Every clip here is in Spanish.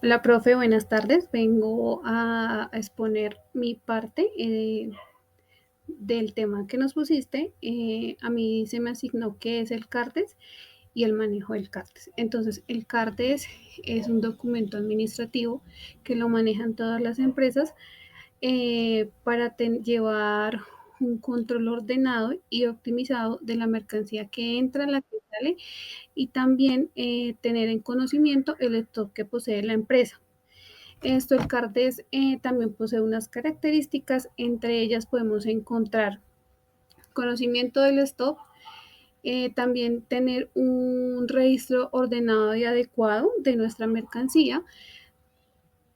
Hola, profe, buenas tardes. Vengo a exponer mi parte del tema que nos pusiste. A mí se me asignó qué es el CARTES y el manejo del CARTES. Entonces, el CARTES es un documento administrativo que lo manejan todas las empresas para llevar un control ordenado y optimizado de la mercancía que entra, la que sale, y también tener en conocimiento el stock que posee la empresa. Esto, el CARDES también posee unas características, entre ellas podemos encontrar conocimiento del stock, también tener un registro ordenado y adecuado de nuestra mercancía.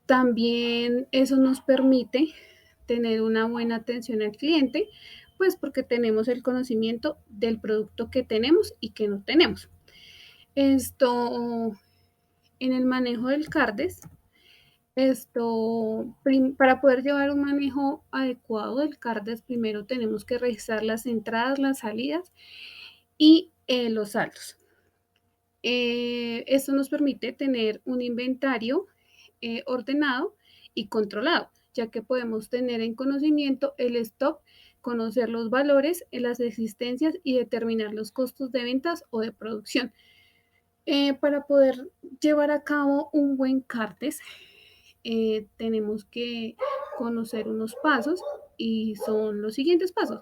También eso nos permite tener una buena atención al cliente, pues porque tenemos el conocimiento del producto que tenemos y que no tenemos. Esto en el manejo del CARDES. Para poder llevar un manejo adecuado del CARDES, primero tenemos que registrar las entradas, las salidas y los saldos. Esto nos permite tener un inventario ordenado y controlado, ya que podemos tener en conocimiento el stock, conocer los valores, las existencias y determinar los costos de ventas o de producción. Para poder llevar a cabo un buen CARDES, tenemos que conocer unos pasos y son los siguientes pasos.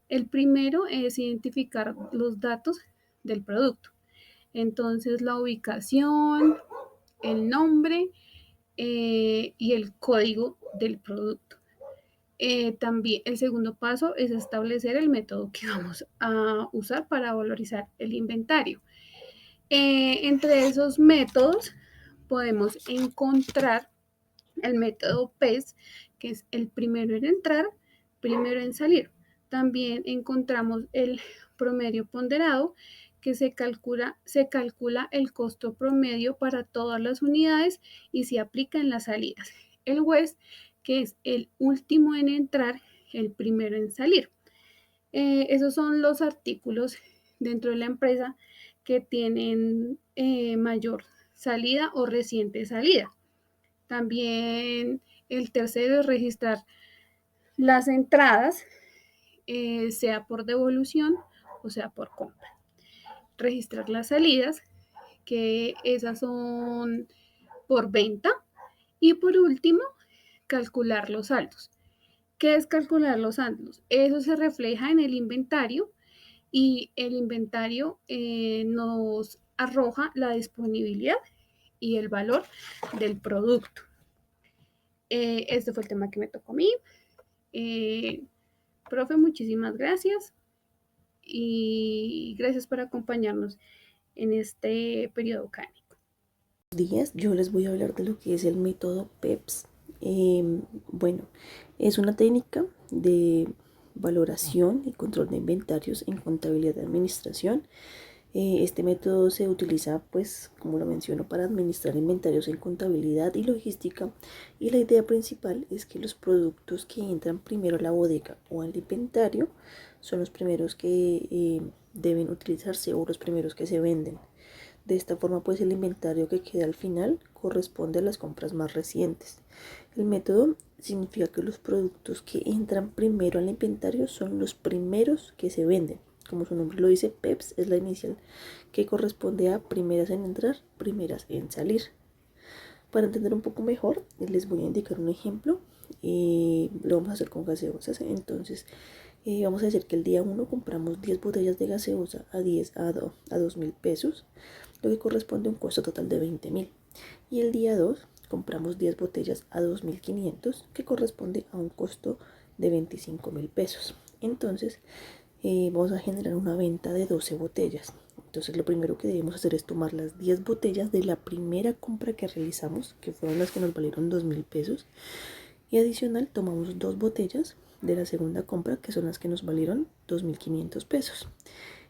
El primero es identificar los datos del producto. Entonces, la ubicación, el nombre y el código del producto. También el segundo paso es establecer el método que vamos a usar para valorizar el inventario. Entre esos métodos podemos encontrar el método PES, que es el primero en entrar, primero en salir. También encontramos el promedio ponderado, que se calcula el costo promedio para todas las unidades y se aplica en las salidas. El WES, que es el último en entrar, el primero en salir. Esos son los artículos dentro de la empresa que tienen mayor salida o reciente salida. También el tercero es registrar las entradas, sea por devolución o sea por compra. Registrar las salidas, que esas son por venta. Y por último, calcular los saldos. ¿Qué es calcular los saldos? Eso se refleja en el inventario y el inventario nos arroja la disponibilidad y el valor del producto. Este fue el tema que me tocó a mí. Eh, Profe, muchísimas gracias y gracias por acompañarnos en este periodo académico. Días, yo les voy a hablar de lo que es el método PEPS. Bueno, es una técnica de valoración y control de inventarios en contabilidad de administración. Este método se utiliza, pues, como lo menciono, para administrar inventarios en contabilidad y logística. Y la idea principal es que los productos que entran primero a la bodega o al inventario son los primeros que deben utilizarse o los primeros que se venden. De esta forma, pues el inventario que queda al final corresponde a las compras más recientes. El método significa que los productos que entran primero al inventario son los primeros que se venden. Como su nombre lo dice, PEPS es la inicial que corresponde a primeras en entrar, primeras en salir. Para entender un poco mejor, les voy a indicar un ejemplo. Lo vamos a hacer con gaseosas. Entonces, vamos a decir que el día 1 compramos 10 botellas de gaseosa a 2.000 pesos, lo que corresponde a un costo total de 20.000. Y el día 2 compramos 10 botellas a 2.500, que corresponde a un costo de 25.000 pesos. Entonces, vamos a generar una venta de 12 botellas. Entonces lo primero que debemos hacer es tomar las 10 botellas de la primera compra que realizamos, que fueron las que nos valieron 2.000 pesos, y adicional tomamos 2 botellas de la segunda compra, que son las que nos valieron 2.500 pesos.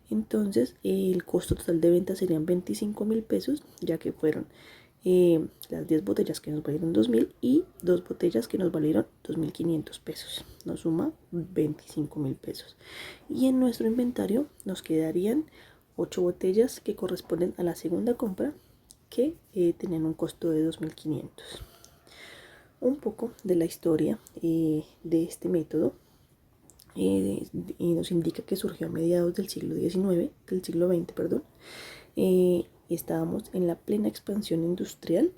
Entonces el costo total de venta serían 25.000 pesos, ya que fueron las 10 botellas que nos valieron 2.000 y 2 botellas que nos valieron 2.500 pesos. Nos suma 25.000 pesos. Y en nuestro inventario nos quedarían 8 botellas que corresponden a la segunda compra, que tenían un costo de 2.500. Un poco de la historia de este método y nos indica que surgió a mediados del siglo XIX, del siglo XX, perdón. Estábamos en la plena expansión industrial.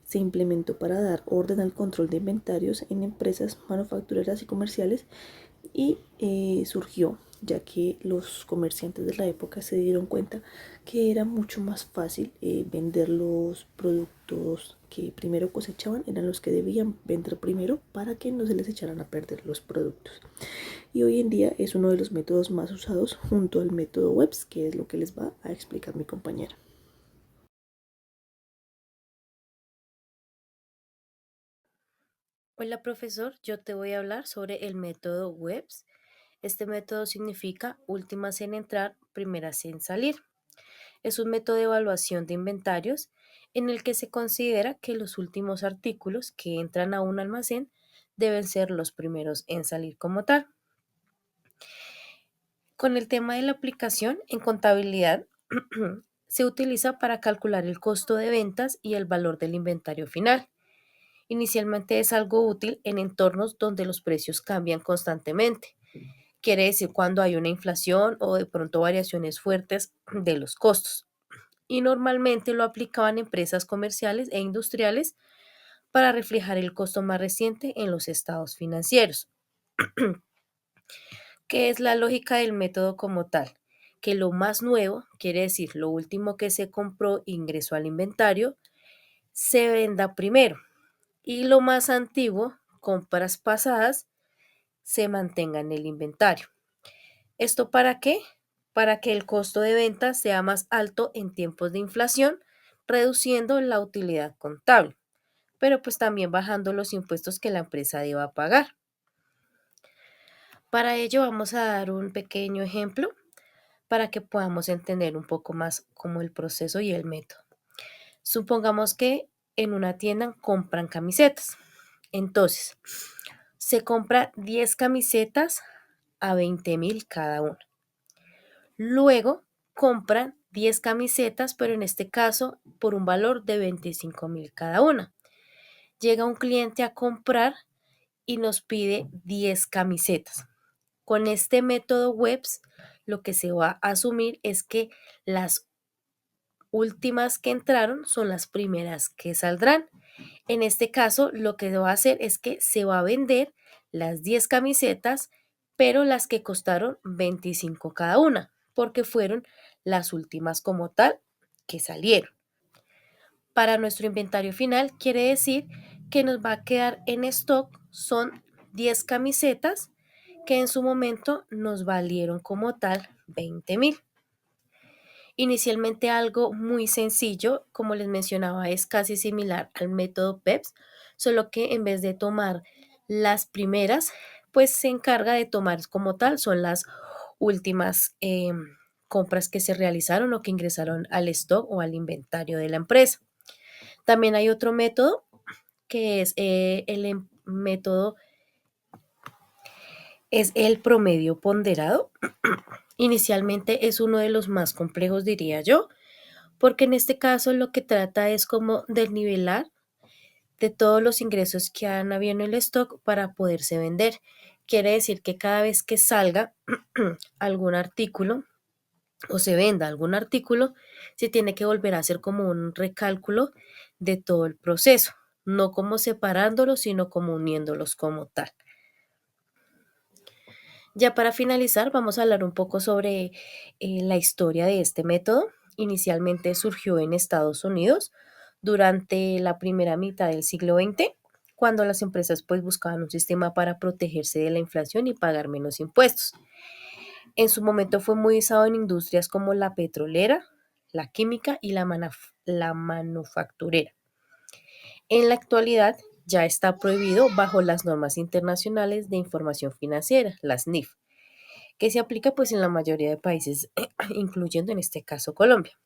Se implementó para dar orden al control de inventarios en empresas manufactureras y comerciales y surgió ya que los comerciantes de la época se dieron cuenta que era mucho más fácil vender los productos que primero cosechaban, eran los que debían vender primero para que no se les echaran a perder los productos. Y hoy en día es uno de los métodos más usados junto al método Webs, que es lo que les va a explicar mi compañera. Hola profesor, yo te voy a hablar sobre el método WEBS. Este método significa últimas en entrar, primeras en salir. Es un método de evaluación de inventarios en el que se considera que los últimos artículos que entran a un almacén deben ser los primeros en salir como tal. Con el tema de la aplicación en contabilidad se utiliza para calcular el costo de ventas y el valor del inventario final. Inicialmente es algo útil en entornos donde los precios cambian constantemente. Quiere decir cuando hay una inflación o de pronto variaciones fuertes de los costos. Y normalmente lo aplicaban empresas comerciales e industriales para reflejar el costo más reciente en los estados financieros. ¿Qué es la lógica del método como tal? Que lo más nuevo, quiere decir lo último que se compró e ingresó al inventario, se venda primero. Y lo más antiguo, compras pasadas, se mantenga en el inventario. ¿Esto para qué? Para que el costo de venta sea más alto en tiempos de inflación, reduciendo la utilidad contable, pero pues también bajando los impuestos que la empresa deba pagar. Para ello vamos a dar un pequeño ejemplo para que podamos entender un poco más cómo el proceso y el método. Supongamos que en una tienda compran camisetas. Entonces, se compra 10 camisetas a 20.000 cada una. Luego compran 10 camisetas, pero en este caso por un valor de 25.000 cada una. Llega un cliente a comprar y nos pide 10 camisetas. Con este método WEBS, lo que se va a asumir es que las últimas que entraron son las primeras que saldrán. En este caso, lo que va a hacer es que se va a vender las 10 camisetas, pero las que costaron 25 cada una, porque fueron las últimas como tal que salieron. Para nuestro inventario final, quiere decir que nos va a quedar en stock son 10 camisetas que en su momento nos valieron como tal 20.000. Inicialmente algo muy sencillo, como les mencionaba, es casi similar al método PEPS, solo que en vez de tomar las primeras, pues se encarga de tomar como tal, son las últimas compras que se realizaron o que ingresaron al stock o al inventario de la empresa. También hay otro método que es método, es el promedio ponderado. Inicialmente es uno de los más complejos, diría yo, porque en este caso lo que trata es como de nivelar de todos los ingresos que han habido en el stock para poderse vender. Quiere decir que cada vez que salga algún artículo o se venda algún artículo, se tiene que volver a hacer como un recálculo de todo el proceso, no como separándolos, sino como uniéndolos como tal. Ya para finalizar, vamos a hablar un poco sobre la historia de este método. Inicialmente surgió en Estados Unidos durante la primera mitad del siglo XX, cuando las empresas pues buscaban un sistema para protegerse de la inflación y pagar menos impuestos. En su momento fue muy usado en industrias como la petrolera, la química y la manufacturera. En la actualidad ya está prohibido bajo las normas internacionales de información financiera, las NIF, que se aplica pues en la mayoría de países, incluyendo en este caso Colombia.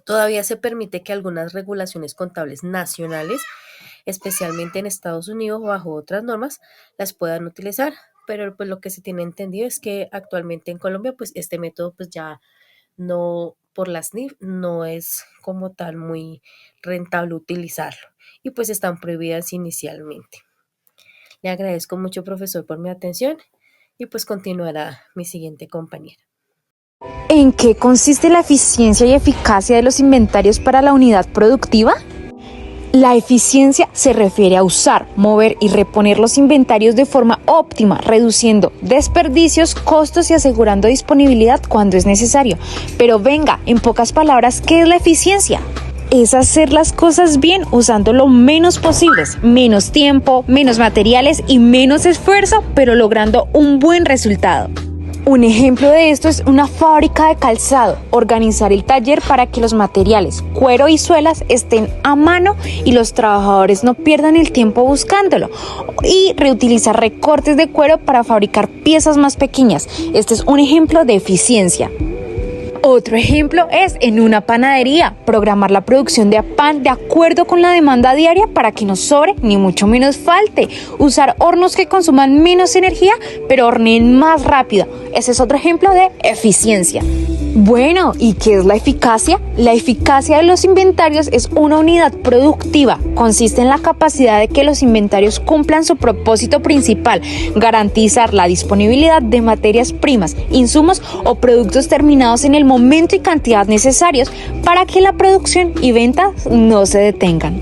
Todavía se permite que algunas regulaciones contables nacionales, especialmente en Estados Unidos bajo otras normas, las puedan utilizar, pero pues lo que se tiene entendido es que actualmente en Colombia pues este método pues ya no por las NIF no es como tal muy rentable utilizarlo y pues están prohibidas inicialmente. Le agradezco mucho, profesor, por mi atención y pues continuará mi siguiente compañera. ¿En qué consiste la eficiencia y eficacia de los inventarios para la unidad productiva? La eficiencia se refiere a usar, mover y reponer los inventarios de forma óptima, reduciendo desperdicios, costos y asegurando disponibilidad cuando es necesario. Pero venga, en pocas palabras, ¿qué es la eficiencia? Es hacer las cosas bien usando lo menos posibles, menos tiempo, menos materiales y menos esfuerzo, pero logrando un buen resultado. Un ejemplo de esto es una fábrica de calzado, organizar el taller para que los materiales, cuero y suelas estén a mano y los trabajadores no pierdan el tiempo buscándolo, y reutilizar recortes de cuero para fabricar piezas más pequeñas. Este es un ejemplo de eficiencia. Otro ejemplo es en una panadería, programar la producción de pan de acuerdo con la demanda diaria para que no sobre ni mucho menos falte. Usar hornos que consuman menos energía pero horneen más rápido. Ese es otro ejemplo de eficiencia. Bueno, ¿y qué es la eficacia? La eficacia de los inventarios es una unidad productiva. Consiste en la capacidad de que los inventarios cumplan su propósito principal, garantizar la disponibilidad de materias primas, insumos o productos terminados en el momento y cantidad necesarios para que la producción y ventas no se detengan.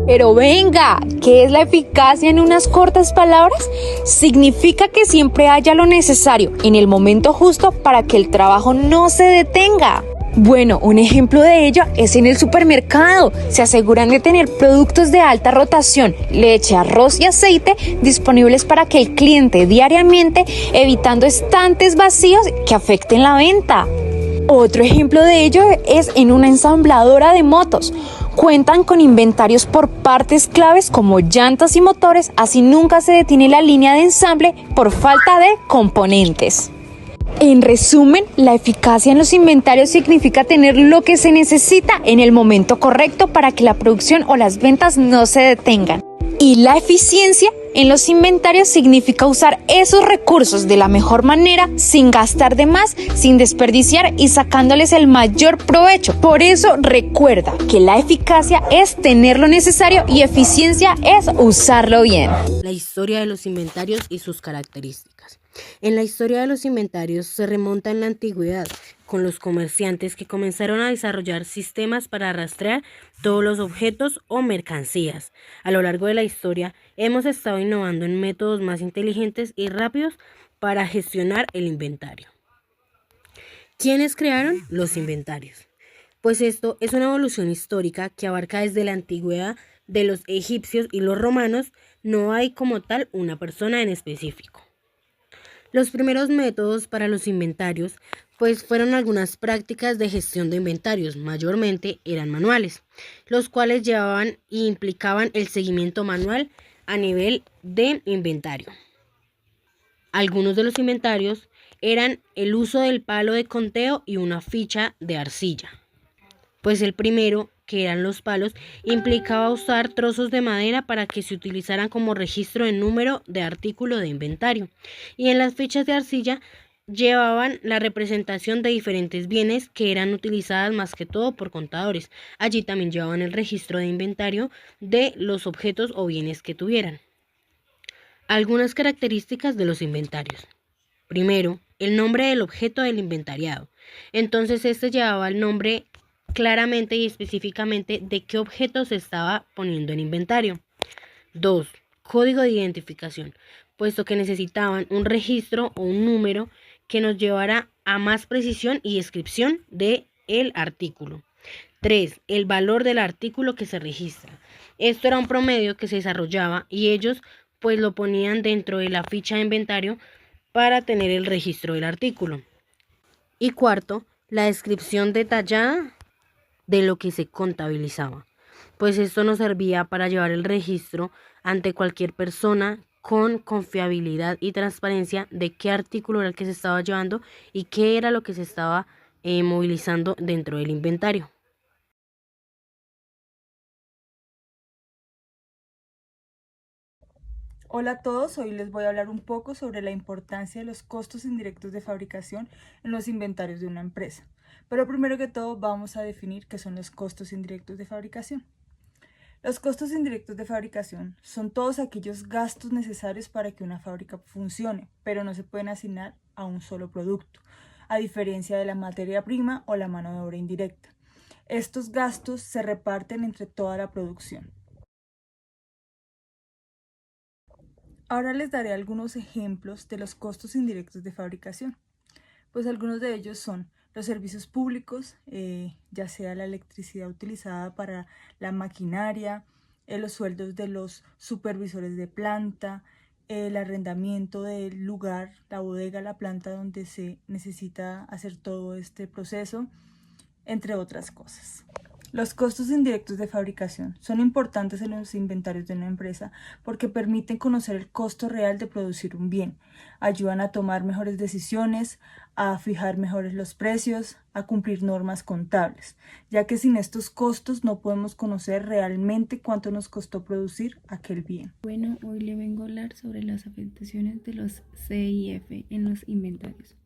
Pero venga, ¿qué es la eficacia en unas cortas palabras? Significa que siempre haya lo necesario en el momento justo para que el trabajo no se detenga. Bueno, un ejemplo de ello es en el supermercado. Se aseguran de tener productos de alta rotación, leche, arroz y aceite disponibles para que el cliente diariamente, evitando estantes vacíos que afecten la venta. Otro ejemplo de ello es en una ensambladora de motos. Cuentan con inventarios por partes claves como llantas y motores, así nunca se detiene la línea de ensamble por falta de componentes. En resumen, la eficacia en los inventarios significa tener lo que se necesita en el momento correcto para que la producción o las ventas no se detengan. Y la eficiencia en los inventarios significa usar esos recursos de la mejor manera, sin gastar de más, sin desperdiciar y sacándoles el mayor provecho. Por eso recuerda que la eficacia es tener lo necesario y eficiencia es usarlo bien. La historia de los inventarios y sus características. En la historia de los inventarios se remonta en la antigüedad, con los comerciantes que comenzaron a desarrollar sistemas para rastrear todos los objetos o mercancías. A lo largo de la historia hemos estado innovando en métodos más inteligentes y rápidos para gestionar el inventario. ¿Quiénes crearon los inventarios? Pues esto es una evolución histórica que abarca desde la antigüedad de los egipcios y los romanos. No hay como tal una persona en específico. Los primeros métodos para los inventarios pues fueron algunas prácticas de gestión de inventarios, mayormente eran manuales, los cuales llevaban e implicaban el seguimiento manual a nivel de inventario. Algunos de los inventarios eran el uso del palo de conteo y una ficha de arcilla. Pues el primero, que eran los palos, implicaba usar trozos de madera para que se utilizaran como registro de número de artículo de inventario. Y en las fichas de arcilla llevaban la representación de diferentes bienes que eran utilizadas más que todo por contadores. Allí también llevaban el registro de inventario de los objetos o bienes que tuvieran. Algunas características de los inventarios. Primero, el nombre del objeto del inventariado. Entonces este llevaba el nombre claramente y específicamente de qué objeto se estaba poniendo en inventario. 2. Código de identificación, puesto que necesitaban un registro o un número que nos llevara a más precisión y descripción del artículo. 3. El valor del artículo que se registra. Esto era un promedio que se desarrollaba y ellos pues lo ponían dentro de la ficha de inventario para tener el registro del artículo. Y cuarto, la descripción detallada de lo que se contabilizaba, pues esto nos servía para llevar el registro ante cualquier persona con confiabilidad y transparencia de qué artículo era el que se estaba llevando y qué era lo que se estaba movilizando dentro del inventario. Hola a todos, hoy les voy a hablar un poco sobre la importancia de los costos indirectos de fabricación en los inventarios de una empresa. Pero primero que todo vamos a definir qué son los costos indirectos de fabricación. Los costos indirectos de fabricación son todos aquellos gastos necesarios para que una fábrica funcione, pero no se pueden asignar a un solo producto, a diferencia de la materia prima o la mano de obra indirecta. Estos gastos se reparten entre toda la producción. Ahora les daré algunos ejemplos de los costos indirectos de fabricación. Pues algunos de ellos son los servicios públicos, ya sea la electricidad utilizada para la maquinaria, los sueldos de los supervisores de planta, el arrendamiento del lugar, la bodega, la planta donde se necesita hacer todo este proceso, entre otras cosas. Los costos indirectos de fabricación son importantes en los inventarios de una empresa porque permiten conocer el costo real de producir un bien, ayudan a tomar mejores decisiones, a fijar mejores los precios, a cumplir normas contables, ya que sin estos costos no podemos conocer realmente cuánto nos costó producir aquel bien. Bueno, hoy le vengo a hablar sobre las afectaciones de los CIF en los inventarios.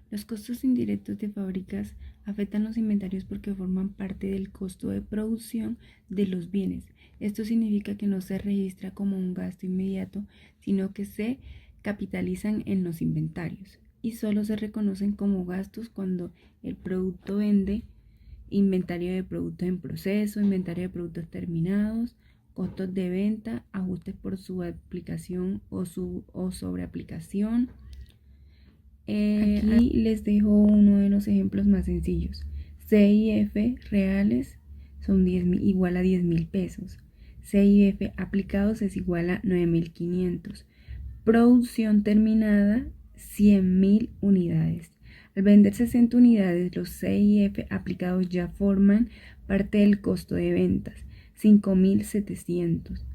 Los costos indirectos de fábricas afectan los inventarios porque forman parte del costo de producción de los bienes. Esto significa que no se registra como un gasto inmediato, sino que se capitalizan en los inventarios y solo se reconocen como gastos cuando el producto vende, inventario de productos en proceso, inventario de productos terminados, costos de venta, ajustes por su aplicación o sobreaplicación. Aquí les dejo uno de los ejemplos más sencillos. CIF reales son igual a 10.000 pesos. CIF aplicados es igual a 9.500. Producción terminada 100.000 unidades. Al vender 60 unidades, los CIF aplicados ya forman parte del costo de ventas, 5.700.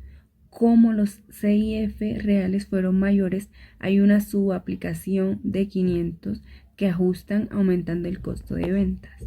Como los CIF reales fueron mayores, hay una subaplicación de 500 que ajustan aumentando el costo de ventas.